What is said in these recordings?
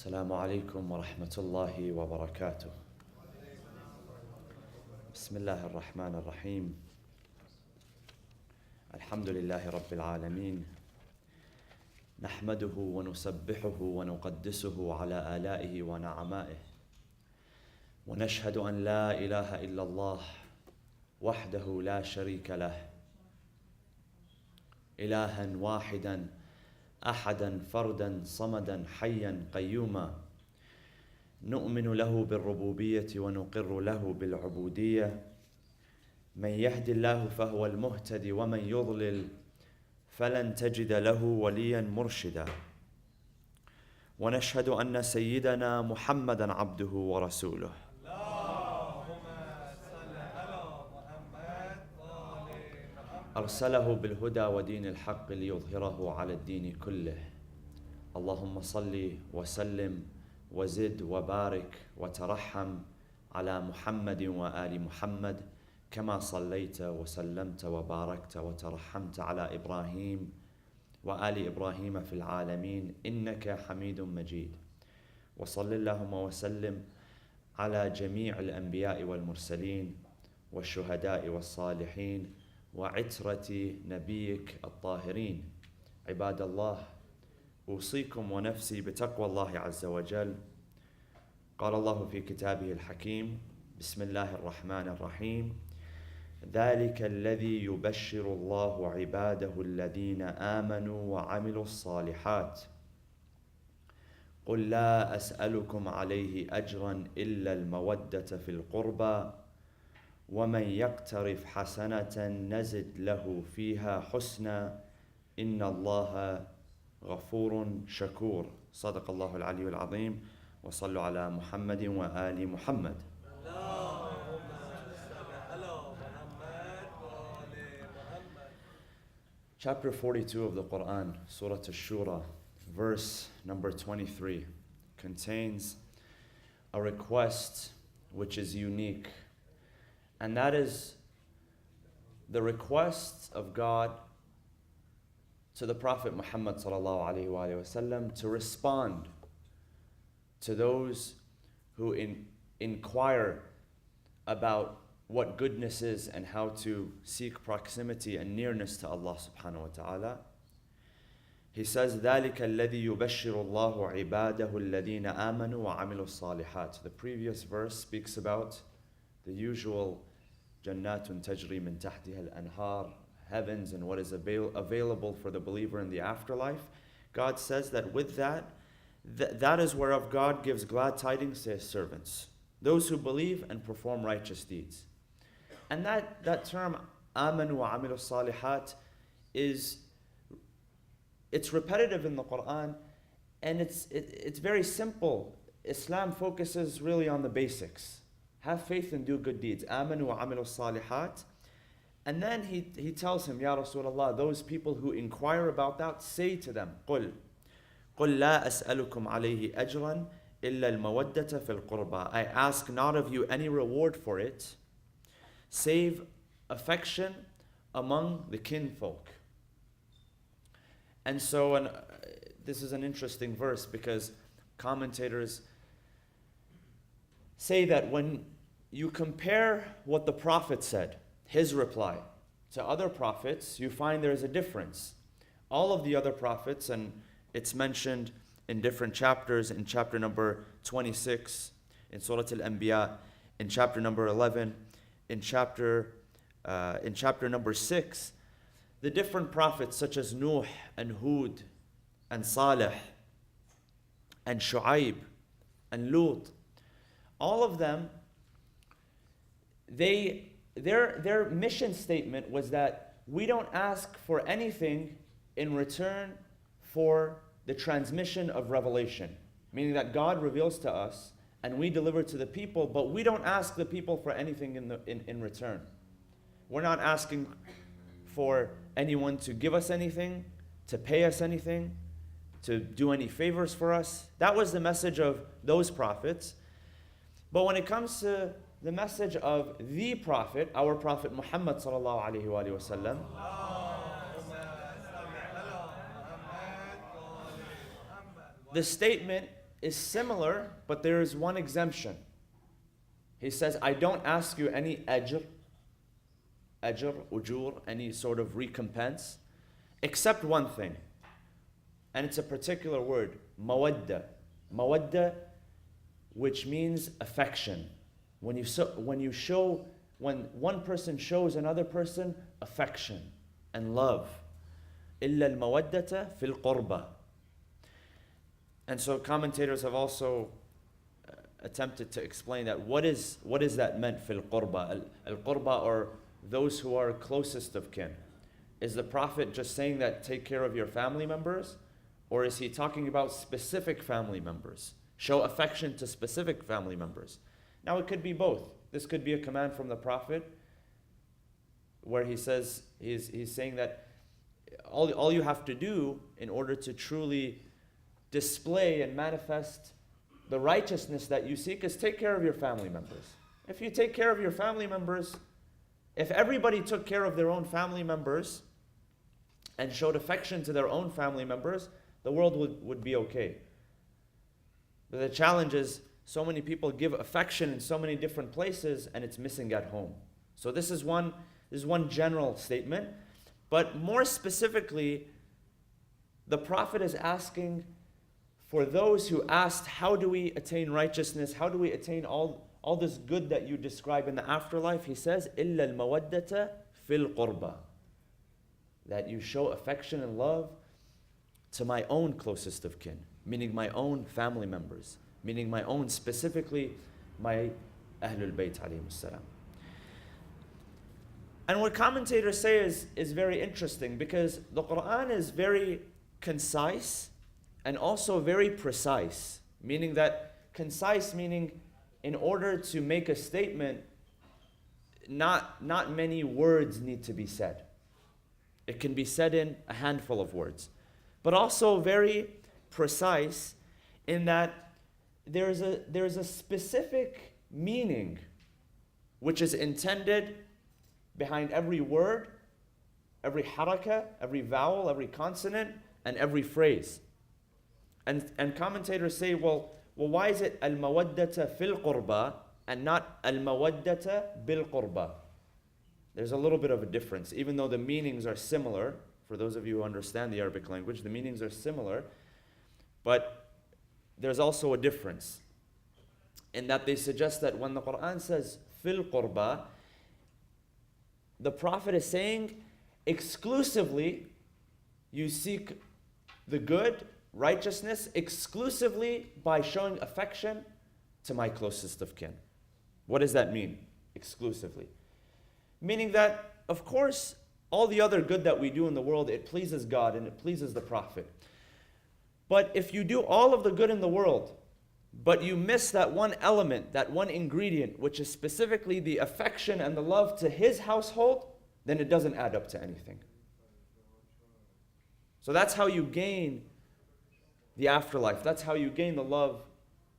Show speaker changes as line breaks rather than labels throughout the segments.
السلام عليكم ورحمة الله وبركاته. بسم الله الرحمن الرحيم. الحمد لله رب العالمين، نحمده ونسبحه ونقدسه على آلائه ونعمائه، ونشهد أن لا إله إلا الله وحده لا شريك له، إلها واحدا أحدا فردا صمدا حيا قيوما، نؤمن له بالربوبية ونقر له بالعبودية، من يهد الله فهو المهتدي ومن يضلل فلن تجد له وليا مرشدا، ونشهد أن سيدنا محمدا عبده ورسوله. أرسله بالهدى ودين الحق ليظهره على الدين كله. اللهم صل وسلم وزد وبارك وترحم على محمد وآل محمد كما صليت وسلمت وباركت وترحمت على إبراهيم وآل إبراهيم في العالمين إنك حميد مجيد. وصل اللهم وسلم على جميع الأنبياء والمرسلين والشهداء والصالحين وعترة نبيك الطاهرين. عباد الله، أوصيكم ونفسي بتقوى الله عز وجل. قال الله في كتابه الحكيم: بسم الله الرحمن الرحيم: ذلك الذي يبشر الله عباده الذين آمنوا وعملوا الصالحات قل لا أسألكم عليه أجرا إلا المودة في القربى ومن يقترف حسنة نزد له فيها حسنا إن الله غفور شكور. صدق الله العلي العظيم. وصلوا على محمد وآل محمد. Chapter 42 of the Quran, Surah Ash-Shura, verse number 23, contains a request which is unique. And that is the request of God to the Prophet Muhammad sallallahu alaihi wasallam to respond to those who inquire about what goodness is and how to seek proximity and nearness to Allah subhanahu wa ta'ala. He says, ذَلِكَ الَّذِي يُبَشِّرُ اللَّهُ عِبَادَهُ الَّذِينَ آمَنُوا وَعَمِلُوا الصَّالِحَاتِ. The previous verse speaks about the usual Jannatun tajri min tahtiha al-anhar, heavens and what is available for the believer in the afterlife. God says that with that is whereof God gives glad tidings to His servants, those who believe and perform righteous deeds. And that term, amanu wa amilu salihat, it's repetitive in the Quran, and it's very simple. Islam focuses really on the basics. Have faith and do good deeds. Amanu wa amilu salihat. And then he tells him, Ya Rasulullah, those people who inquire about that, say to them, قُلْ لَا أَسْأَلُكُمْ عَلَيْهِ أَجْرًا إِلَّا الْمَوَدَّةَ فِي الْقُرْبَى. I ask not of you any reward for it, save affection among the kinfolk. And so, this is an interesting verse because commentators say that when you compare what the Prophet said, his reply, to other prophets, you find there is a difference. All of the other prophets, and it's mentioned in different chapters, in chapter number 26, in Surah Al-Anbiya, in chapter number 11, in chapter number 6, the different prophets such as Nuh and Hud and Salih and Shu'aib and Lut, all of them, their mission statement was that we don't ask for anything in return for the transmission of revelation. Meaning that God reveals to us and we deliver to the people, but we don't ask the people for anything in return. We're not asking for anyone to give us anything, to pay us anything, to do any favors for us. That was the message of those prophets. But when it comes to the message of the Prophet, our Prophet Muhammad sallallahu alaihi wasallam, the statement is similar, but there is one exemption. He says, I don't ask you any ajr, ujur, any sort of recompense, except one thing. And it's a particular word, mawadda. Mawadda, which means affection. When one person shows another person affection and love. إِلَّا الْمَوَدَّةَ فِي الْقُرْبَةِ. And so commentators have also attempted to explain that what is that meant fil qurba? Al-qurba, or those who are closest of kin. Is the Prophet just saying that take care of your family members? Or is he talking about specific family members? Show affection to specific family members. Now it could be both. This could be a command from the Prophet where he says, he's saying that all you have to do in order to truly display and manifest the righteousness that you seek is take care of your family members. If you take care of your family members, if everybody took care of their own family members and showed affection to their own family members, the world would be okay. But the challenge is so many people give affection in so many different places and it's missing at home. So this is one general statement. But more specifically, the Prophet is asking for those who asked, how do we attain righteousness? How do we attain all this good that you describe in the afterlife? He says, إِلَّا الْمَوَدَّةَ فِي الْقُرْبَةِ. That you show affection and love to my own closest of kin, meaning my own family members, meaning my own, specifically my Ahlul Bayt alayhim salam. And what commentators say is very interesting, because the Quran is very concise and also very precise, meaning that concise meaning in order to make a statement, not many words need to be said. It can be said in a handful of words, but also very precise in that there's a specific meaning which is intended behind every word, every haraka, every vowel, every consonant, and every phrase. And commentators say, well, why is it al-mawaddata fil qurba and not al-mawaddata bil qurba? There's a little bit of a difference, even though the meanings are similar. For those of you who understand the Arabic language, the meanings are similar, but there's also a difference in that they suggest that when the Quran says fil qurba, the Prophet is saying exclusively you seek the good, righteousness, exclusively by showing affection to my closest of kin. What does that mean? Exclusively. Meaning that, of course, all the other good that we do in the world, it pleases God and it pleases the Prophet. But if you do all of the good in the world, but you miss that one element, that one ingredient, which is specifically the affection and the love to his household, then it doesn't add up to anything. So that's how you gain the afterlife. That's how you gain the love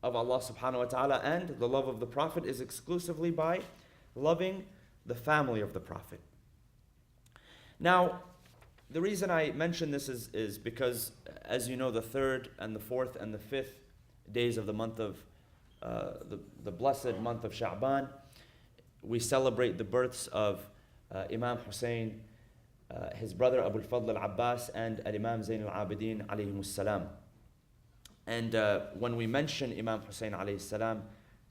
of Allah subhanahu wa ta'ala, and the love of the Prophet is exclusively by loving the family of the Prophet. Now, the reason I mention this is because, as you know, the 3rd and the 4th and the 5th days of the month of the blessed month of Sha'ban, we celebrate the births of Imam Husayn, his brother Abu al-Fadl al-Abbas, and Imam Zayn al-Abidin alayhimus salam. And when we mention Imam Husayn alayhi salam,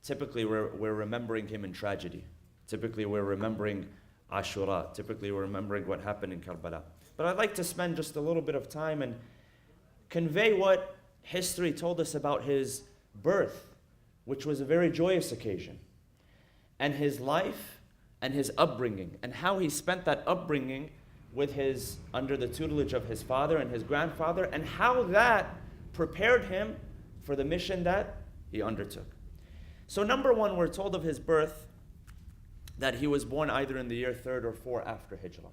typically we're remembering him in tragedy. Typically we're remembering Ashura. Typically we're remembering what happened in Karbala. But I'd like to spend just a little bit of time and convey what history told us about his birth, which was a very joyous occasion, and his life and his upbringing, and how he spent that upbringing with under the tutelage of his father and his grandfather, and how that prepared him for the mission that he undertook. So number one, we're told of his birth that he was born either in the year 3rd or 4th after Hijrah.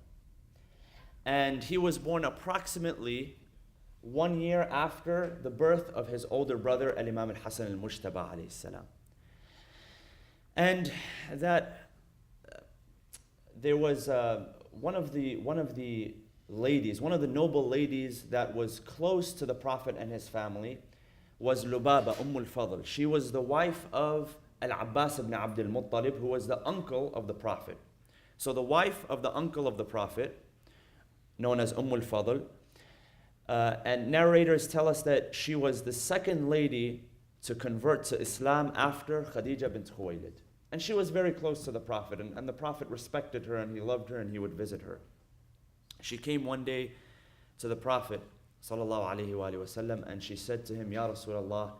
And he was born approximately 1 year after the birth of his older brother, Imam al-Hasan al-Mujtaba alayhi salam. And that there was one of the ladies, one of the noble ladies that was close to the Prophet and his family, was Lubaba, al-Fadl. She was the wife of Al-Abbas ibn Abdul Muttalib, who was the uncle of the Prophet. So the wife of the uncle of the Prophet, known as al-Fadl, and narrators tell us that she was the second lady to convert to Islam after Khadija bint Khuwaylid. And she was very close to the Prophet, and the Prophet respected her, and he loved her, and he would visit her. She came one day to the Prophet sallallahu alaihi wasallam, and she said to him, Ya Rasulullah,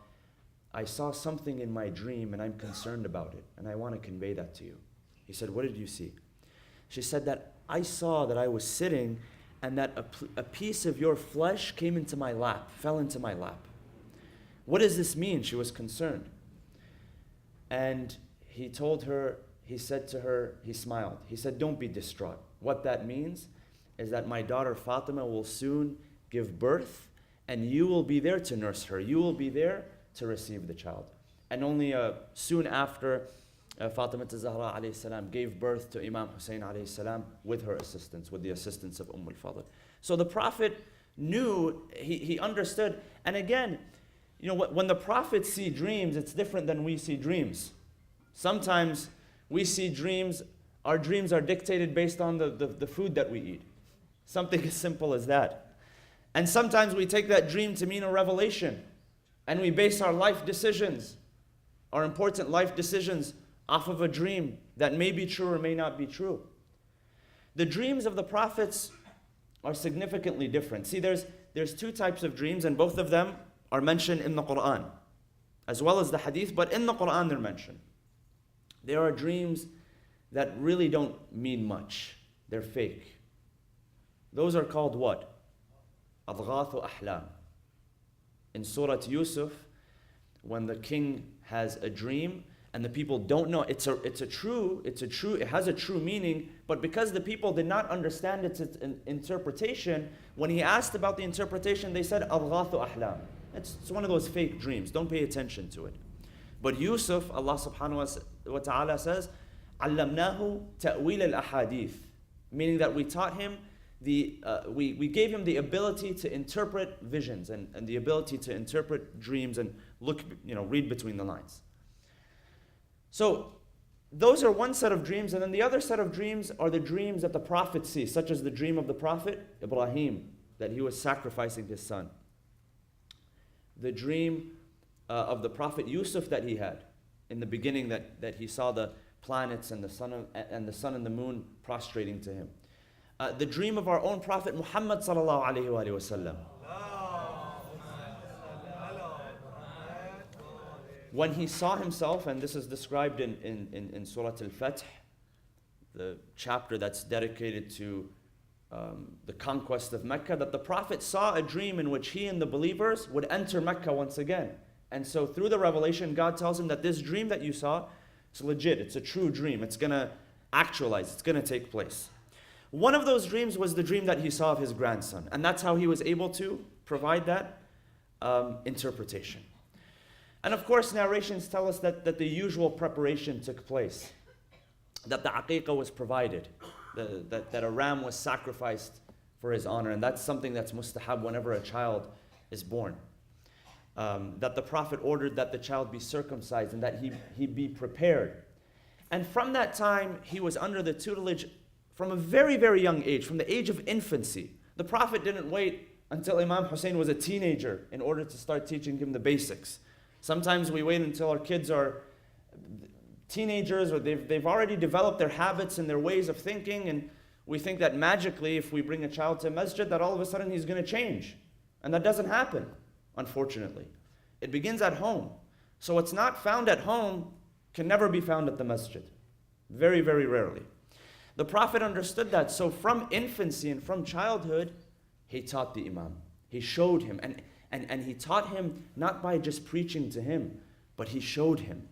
I saw something in my dream, and I'm concerned about it, and I want to convey that to you. He said, what did you see? She said that I saw that I was sitting, and that a piece of your flesh came into my lap, fell into my lap. What does this mean? She was concerned. And he told her, he said to her, he smiled. He said, don't be distraught. What that means is that my daughter Fatima will soon give birth, and you will be there to nurse her. You will be there to receive the child. And only soon after, Fatima Zahra alayhi salam gave birth to Imam Husayn alayhi salam with her assistance, with the assistance of al-Fadl. So the Prophet knew, he understood. And again, you know, when the prophets see dreams, it's different than we see dreams. Sometimes we see dreams, our dreams are dictated based on the food that we eat. Something as simple as that. And sometimes we take that dream to mean a revelation, and we base our life decisions, our important life decisions, off of a dream that may be true or may not be true. The dreams of the prophets are significantly different. See, there's two types of dreams, and both of them are mentioned in the Quran, as well as the hadith, but in the Quran they're mentioned. There are dreams that really don't mean much. They're fake. Those are called what? Adghathu ahlam. In Surah Yusuf, when the king has a dream and the people don't know, it has a true meaning, but because the people did not understand its interpretation, when he asked about the interpretation, they said Adghathu ahlam. It's one of those fake dreams. Don't pay attention to it. But Yusuf, Allah subhanahu wa ta'ala says, Allamnahu ta'wil al-ahadith, meaning that we taught him we gave him the ability to interpret visions and the ability to interpret dreams and read between the lines. So those are one set of dreams, and then the other set of dreams are the dreams that the Prophet sees, such as the dream of the Prophet Ibrahim, that he was sacrificing his son. The dream of the Prophet Yusuf that he had in the beginning, that he saw the planets and the sun and the moon prostrating to him. The dream of our own Prophet Muhammad sallallahu alaihi wasallam, when he saw himself, and this is described in Surah Al-Fath, the chapter that's dedicated to the conquest of Mecca, that the Prophet saw a dream in which he and the believers would enter Mecca once again. And so through the revelation, God tells him that this dream that you saw, it's legit, it's a true dream, it's going to actualize, it's going to take place. One of those dreams was the dream that he saw of his grandson, and that's how he was able to provide that interpretation. And of course, narrations tell us that the usual preparation took place, that the aqiqah was provided, that a ram was sacrificed for his honor, and that's something that's mustahab whenever a child is born. That the Prophet ordered that the child be circumcised and that he be prepared. And from that time, he was under the tutelage from a very, very young age, from the age of infancy. The Prophet didn't wait until Imam Husayn was a teenager in order to start teaching him the basics. Sometimes we wait until our kids are teenagers, or they've already developed their habits and their ways of thinking, and we think that magically if we bring a child to a masjid that all of a sudden he's going to change. And that doesn't happen, unfortunately. It begins at home. So what's not found at home can never be found at the masjid. Very, very rarely. The Prophet understood that. So from infancy and from childhood, he taught the Imam. He showed him. And he taught him not by just preaching to him, but he showed him.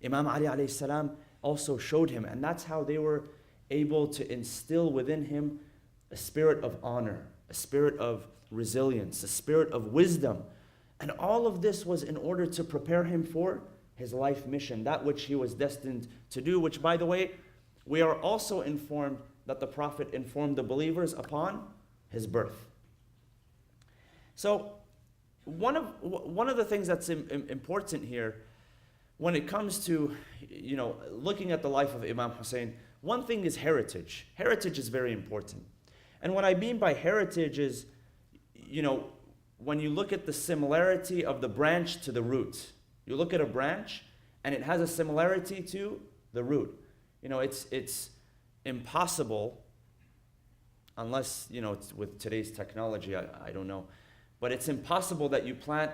Imam Ali alayhi salam also showed him. And that's how they were able to instill within him a spirit of honor, a spirit of resilience, a spirit of wisdom. And all of this was in order to prepare him for his life mission, that which he was destined to do, which, by the way, we are also informed that the Prophet informed the believers upon his birth. So, one of the things that's important here, when it comes to, looking at the life of Imam Husayn, one thing is heritage. Heritage is very important. And what I mean by heritage is, when you look at the similarity of the branch to the root. You look at a branch and it has a similarity to the root. It's impossible, unless, it's with today's technology, I don't know. But it's impossible that you plant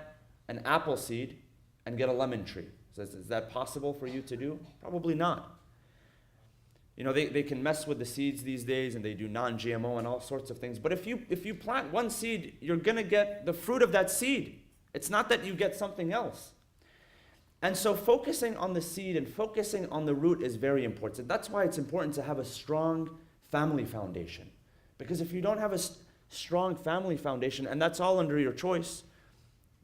an apple seed and get a lemon tree. So is that possible for you to do? Probably not. They can mess with the seeds these days, and they do non-GMO and all sorts of things. But if you plant one seed, you're going to get the fruit of that seed. It's not that you get something else. And so focusing on the seed and focusing on the root is very important. That's why it's important to have a strong family foundation. Because if you don't have a strong family foundation, and that's all under your choice,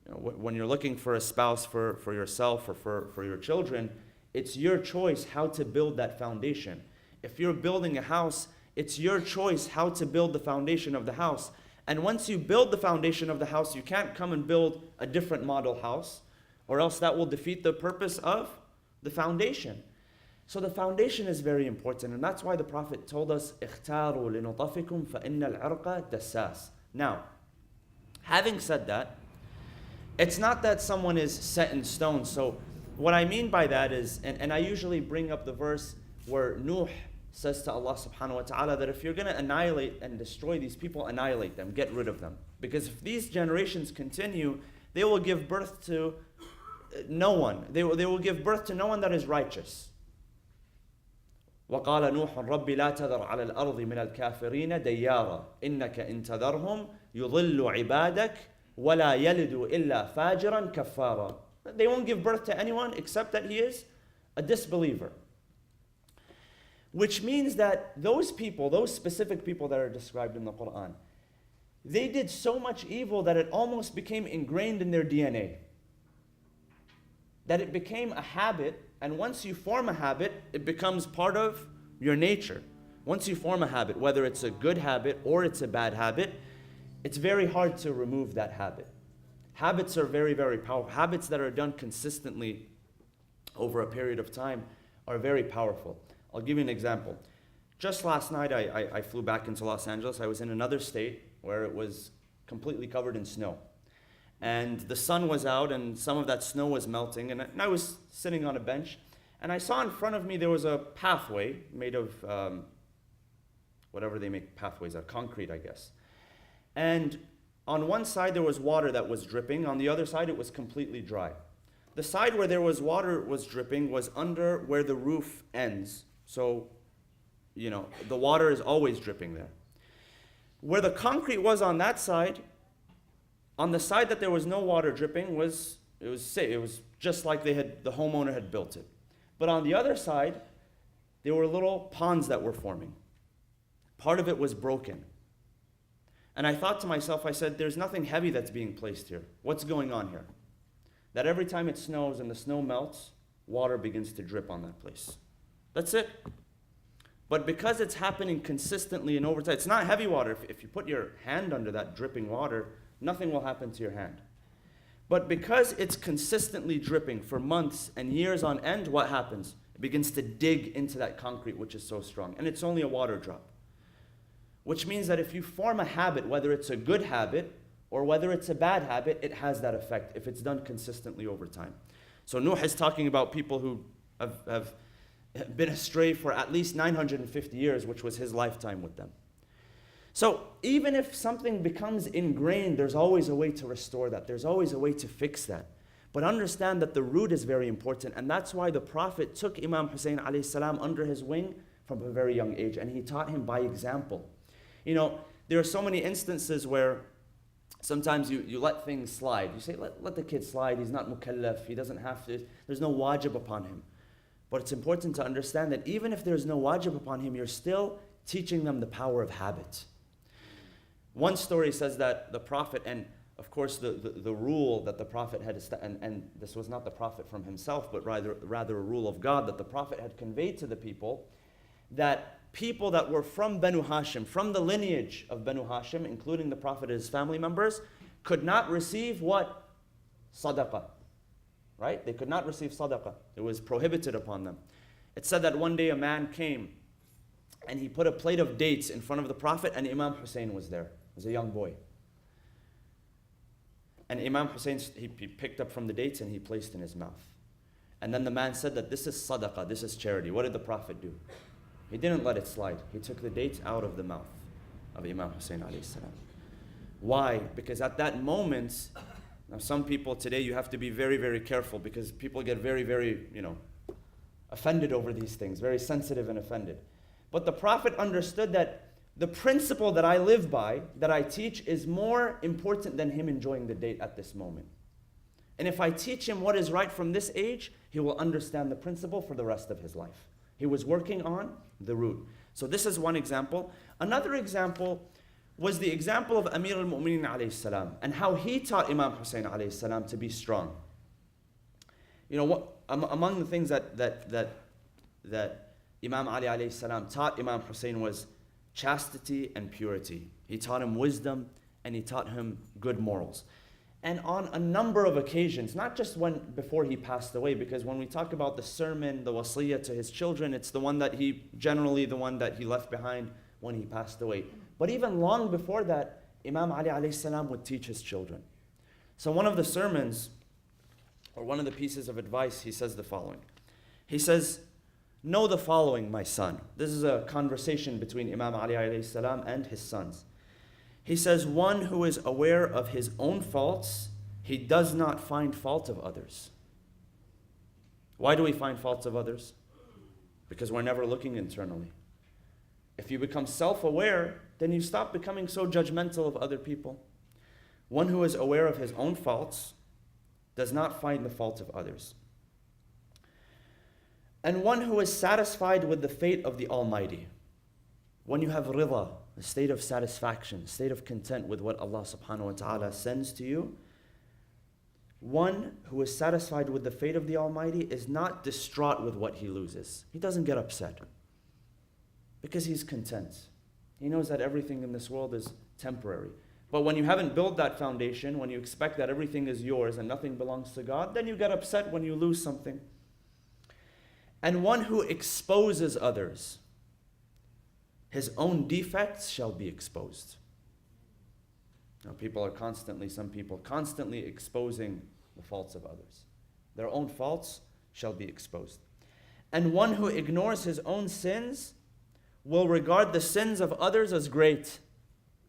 when you're looking for a spouse for yourself or for your children, it's your choice how to build that foundation. If you're building a house, it's your choice how to build the foundation of the house. And once you build the foundation of the house, you can't come and build a different model house, or else that will defeat the purpose of the foundation. So the foundation is very important, and that's why the Prophet told us, اختاروا لنطفكم فإن العرق دساس. Now, having said that, it's not that someone is set in stone. So what I mean by that is, and I usually bring up the verse where Nuh says to Allah subhanahu wa ta'ala that if you're going to annihilate and destroy these people, annihilate them, get rid of them. Because if these generations continue, they will give birth to no one. They will give birth to no one that is righteous. وقال نوح رب لا تذر على الأرض من الكافرين ديارا إنك إن تذرهم يضل عبادك ولا يلد إلا فاجرا كفارا. They won't give birth to anyone except that he is a disbeliever. Which means that those people, those specific people that are described in the Quran, they did so much evil that it almost became ingrained in their DNA. That it became a habit, and once you form a habit, it becomes part of your nature. Once you form a habit, whether it's a good habit or it's a bad habit, it's very hard to remove that habit. Habits are very, very powerful. Habits that are done consistently over a period of time are very powerful. I'll give you an example. Just last night, I flew back into Los Angeles. I was in another state where it was completely covered in snow. And the sun was out, and some of that snow was melting. And I was sitting on a bench, and I saw in front of me there was a pathway made of whatever they make pathways out of, concrete, I guess. And on one side there was water that was dripping. On the other side it was completely dry. The side where there was water was dripping was under where the roof ends. So, the water is always dripping there. Where the concrete was on that side, on the side that there was no water dripping, it was safe. It was just like the homeowner had built it. But on the other side, there were little ponds that were forming. Part of it was broken. And I thought to myself, I said, there's nothing heavy that's being placed here. What's going on here? That every time it snows and the snow melts, water begins to drip on that place. That's it. But because it's happening consistently and over time, it's not heavy water. If you put your hand under that dripping water, nothing will happen to your hand. But because it's consistently dripping for months and years on end, what happens? It begins to dig into that concrete, which is so strong. And it's only a water drop. Which means that if you form a habit, whether it's a good habit or whether it's a bad habit, it has that effect if it's done consistently over time. So Nuh is talking about people who have been astray for at least 950 years, which was his lifetime with them. So even if something becomes ingrained, there's always a way to restore that. There's always a way to fix that. But understand that the root is very important, and that's why the Prophet took Imam Husayn alayhi salam under his wing from a very young age, and he taught him by example. There are so many instances where sometimes you let things slide. You say, let the kid slide, he's not mukallaf, he doesn't have to, there's no wajib upon him. But it's important to understand that even if there's no wajib upon him, you're still teaching them the power of habit. One story says that the Prophet, and of course the rule that the Prophet had, and this was not the Prophet from himself, but rather a rule of God that the Prophet had conveyed to the people, that people that were from Banu Hashim, from the lineage of Banu Hashim, including the Prophet and his family members, could not receive what? Sadaqah. Right? They could not receive sadaqah. It was prohibited upon them. It said that one day a man came and he put a plate of dates in front of the Prophet, and Imam Husayn was there. He was a young boy. And Imam Husayn, he picked up from the dates and he placed in his mouth. And then the man said that this is sadaqah, this is charity. What did the Prophet do? He didn't let it slide. He took the dates out of the mouth of Imam Husayn alayhi salam. Why? Because at that moment, now some people today, you have to be very, very careful, because people get very, very, offended over these things, very sensitive and offended. But the Prophet understood that the principle that I live by, that I teach, is more important than him enjoying the date at this moment. And if I teach him what is right from this age, he will understand the principle for the rest of his life. He was working on the root. So this is one example. Another example was the example of Amir al-Mu'mineen alayhi salam, and how he taught Imam Husayn alayhi salam to be strong. Among the things that Imam Ali alayhi salam taught Imam Husayn was chastity and purity. He taught him wisdom and he taught him good morals. And on a number of occasions, not just before he passed away, because when we talk about the sermon, the wasiyah to his children, it's the one that he left behind when he passed away. But even long before that, Imam Ali alayhi salam would teach his children. So one of the sermons, or one of the pieces of advice, he says the following. He says, "Know the following, my son." This is a conversation between Imam Ali alayhi salam and his sons. He says, "One who is aware of his own faults, he does not find fault of others." Why do we find faults of others? Because we're never looking internally. If you become self-aware, then you stop becoming so judgmental of other people. One who is aware of his own faults does not find the fault of others. And one who is satisfied with the fate of the Almighty. When you have rida, a state of satisfaction, a state of content with what Allah subhanahu wa ta'ala sends to you, one who is satisfied with the fate of the Almighty is not distraught with what he loses. He doesn't get upset because he's content. He knows that everything in this world is temporary. But when you haven't built that foundation, when you expect that everything is yours and nothing belongs to God, then you get upset when you lose something. And one who exposes others, his own defects shall be exposed. Now some people constantly exposing the faults of others. Their own faults shall be exposed. And one who ignores his own sins will regard the sins of others as great.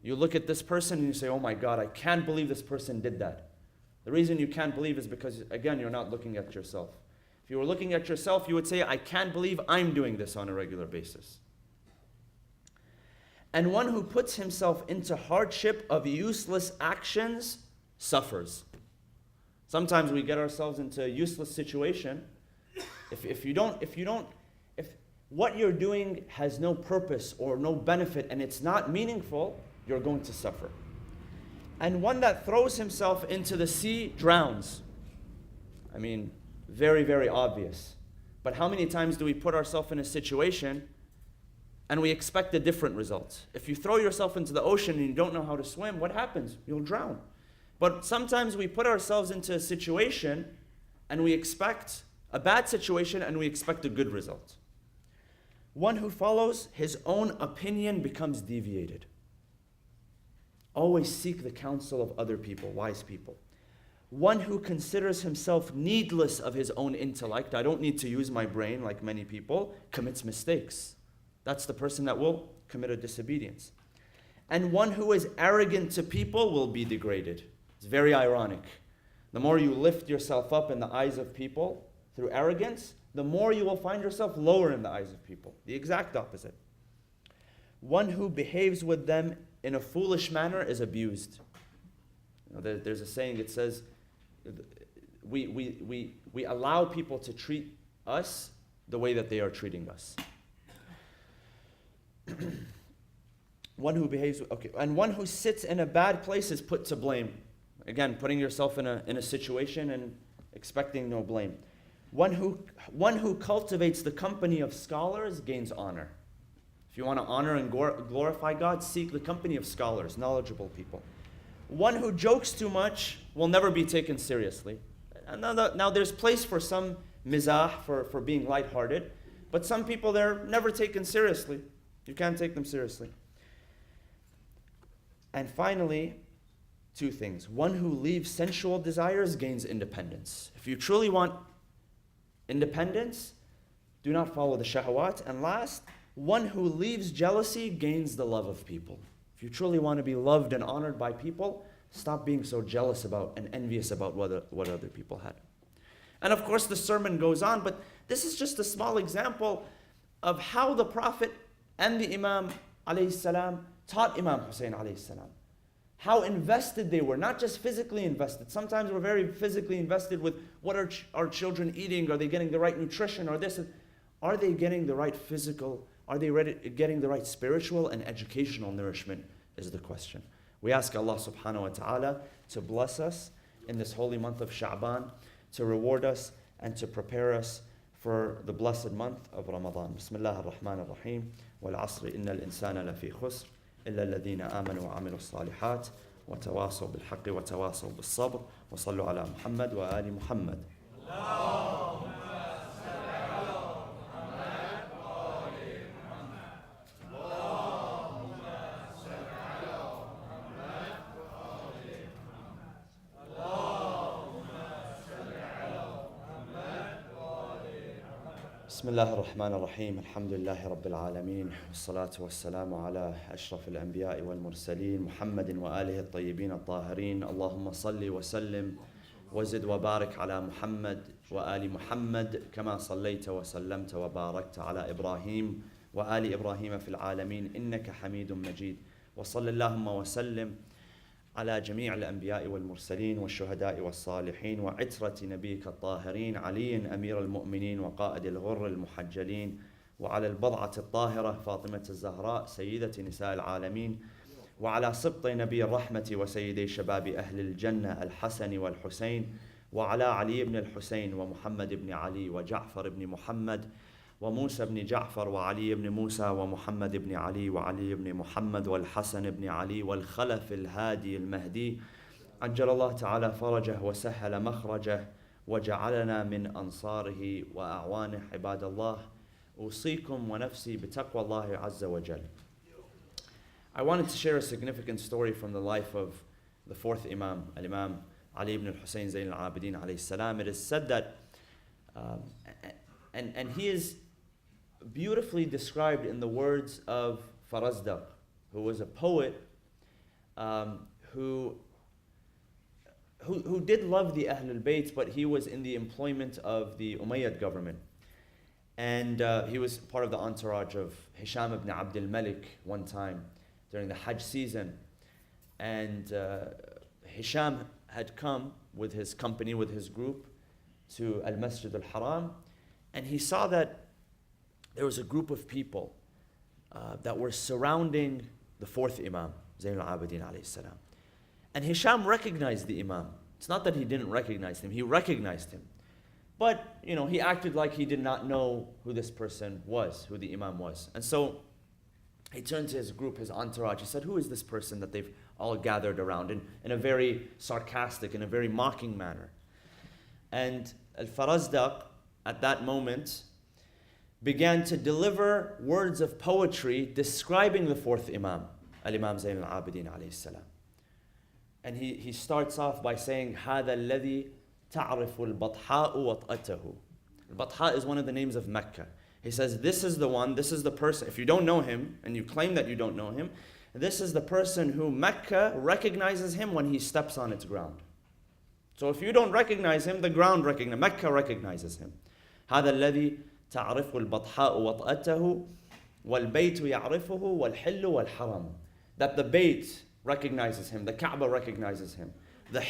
You look at this person and you say, "Oh my God, I can't believe this person did that." The reason you can't believe is because, again, you're not looking at yourself. If you were looking at yourself, you would say, "I can't believe I'm doing this on a regular basis." And one who puts himself into hardship of useless actions suffers. Sometimes we get ourselves into a useless situation. If what you're doing has no purpose or no benefit and it's not meaningful, you're going to suffer. And one that throws himself into the sea drowns. Very, very obvious. But how many times do we put ourselves in a situation and we expect a different result? If you throw yourself into the ocean and you don't know how to swim, what happens? You'll drown. But sometimes we put ourselves into a situation and we expect a bad situation and we expect a good result. One who follows his own opinion becomes deviated. Always seek the counsel of other people, wise people. One who considers himself needless of his own intellect, I don't need to use my brain like many people, commits mistakes. That's the person that will commit a disobedience. And one who is arrogant to people will be degraded. It's very ironic. The more you lift yourself up in the eyes of people through arrogance, the more you will find yourself lower in the eyes of people. The exact opposite. One who behaves with them in a foolish manner is abused. There's a saying, it says, we allow people to treat us the way that they are treating us. And one who sits in a bad place is put to blame. Again, putting yourself in a situation and expecting no blame. One who cultivates the company of scholars gains honor. If you want to honor and glorify God, seek the company of scholars, knowledgeable people. one who jokes too much will never be taken seriously. And now there's place for some mizah, for being lighthearted, but some people, they're never taken seriously. You can't take them seriously. And finally, two things. One who leaves sensual desires gains independence. If you truly want independence, do not follow the shahawat. And last, one who leaves jealousy gains the love of people. If you truly want to be loved and honored by people, stop being so jealous about and envious about what other people had. And of course the sermon goes on, but this is just a small example of how the Prophet and the Imam alayhi salam taught Imam Husayn alayhi salam. How invested they were, not just physically invested. Sometimes we're very physically invested with what are our children eating? Are they getting the right nutrition or this? Are they getting the right physical? Are they getting the right spiritual and educational nourishment is the question. We ask Allah subhanahu wa ta'ala to bless us in this holy month of Sha'ban, to reward us and to prepare us for the blessed month of Ramadan. Bismillah ar-Rahman ar-Rahim. Wal asri innal insana lafi khusr illa alladhina amanu wa amilu salihat wa tawasaw bil haqqi wa tawasaw bis sabr wa sallu ala Muhammad wa ali Muhammad. بسم الله الرحمن الرحيم الحمد لله رب العالمين والصلاة والسلام على أشرف الأنبياء والمرسلين محمد وآله الطيبين الطاهرين اللهم صل وسلم وزد وبارك على محمد وآل محمد كما صليت وسلمت وباركت على إبراهيم وآل إبراهيم في العالمين إنك حميد مجيد وصل اللهم وسلم على جميع الأنبياء والمرسلين والشهداء والصالحين وعترة نبيك الطاهرين علي أمير المؤمنين وقائد الغر المحجلين وعلى البضعة الطاهرة فاطمة الزهراء سيدة نساء العالمين وعلى سبط نبي الرحمة وسيدي شباب أهل الجنة الحسن والحسين وعلى علي بن الحسين ومحمد بن علي وجعفر بن محمد وموسى بن جعفر وعلي بن موسى ومحمد بن علي وعلي بن محمد والحسن بن علي والخلف الهادي المهدي عجل الله تعالى فرجه وسهل مخرجه وجعلنا من أنصاره وأعوانه عباد الله أوصيكم ونفسي بتقوى الله عز وجل. I wanted to share a significant story from the life of the fourth Imam, Al-Imam Ali ibn al-Husayn Zayn al-Abidin alayhi salam. It is said that, and he is beautifully described in the words of Farazdaq, who was a poet who did love the Ahlul Bayt, but he was in the employment of the Umayyad government. And he was part of the entourage of Hisham ibn Abdul Malik one time during the Hajj season. And Hisham had come with his company, with his group, to Al-Masjid al-Haram, and he saw that there was a group of people that were surrounding the fourth Imam, Zayn al-Abidin alayhi salam. And Hisham recognized the Imam. It's not that he didn't recognize him, he recognized him. But, he acted like he did not know who this person was, who the Imam was. And so he turned to his group, his entourage. He said, who is this person that they've all gathered around, in a very sarcastic, in a very mocking manner? And Al-Farazdaq, at that moment, began to deliver words of poetry describing the fourth Imam, Al-Imam Zayn al-Abidin alayhi salam. And he starts off by saying, هَذَا الَّذِي تَعْرِفُ الْبَطْحَاءُ وَطْأَتَهُ. Al-Batha is one of the names of Mecca. He says, this is the one, this is the person. If you don't know him, and you claim that you don't know him, this is the person who Mecca recognizes him when he steps on its ground. So if you don't recognize him, the ground recognizes, Mecca recognizes him. هذا الذي تعرف البطحاء وطأته والبيت يعرفه والحل والحرم. That the Bayt recognizes him, the Kaaba recognizes him, the